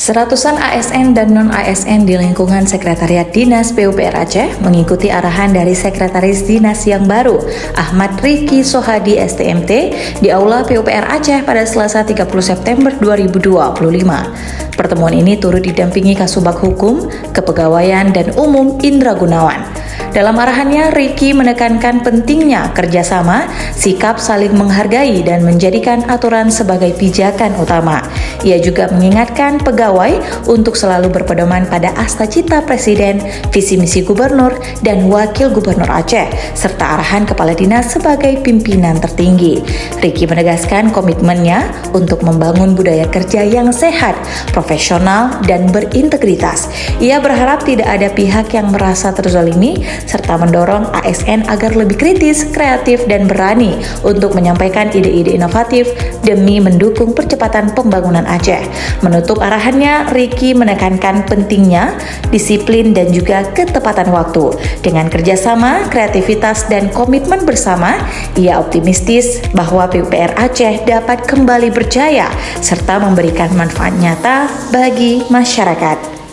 Seratusan ASN dan non-ASN di lingkungan Sekretariat Dinas PUPR Aceh mengikuti arahan dari Sekretaris Dinas yang baru, Ahmad Riki Sohadi STMT, di Aula PUPR Aceh pada Selasa 30 September 2025. Pertemuan ini turut didampingi Kasubag Hukum, Kepegawaian dan Umum Indra Gunawan. Dalam arahannya, Riki menekankan pentingnya kerjasama, sikap saling menghargai, dan menjadikan aturan sebagai pijakan utama. Ia juga mengingatkan pegawai untuk selalu berpedoman pada asta cita Presiden, visi misi Gubernur, dan Wakil Gubernur Aceh, serta arahan Kepala Dinas sebagai pimpinan tertinggi. Riki menegaskan komitmennya untuk membangun budaya kerja yang sehat, profesional, dan berintegritas. Ia berharap tidak ada pihak yang merasa terzalimi, serta mendorong ASN agar lebih kritis, kreatif, dan berani untuk menyampaikan ide-ide inovatif demi mendukung percepatan pembangunan Aceh. Menutup arahannya, Riki menekankan pentingnya disiplin dan juga ketepatan waktu. Dengan kerjasama, kreativitas, dan komitmen bersama, ia optimistis bahwa PUPR Aceh dapat kembali berjaya serta memberikan manfaat nyata bagi masyarakat.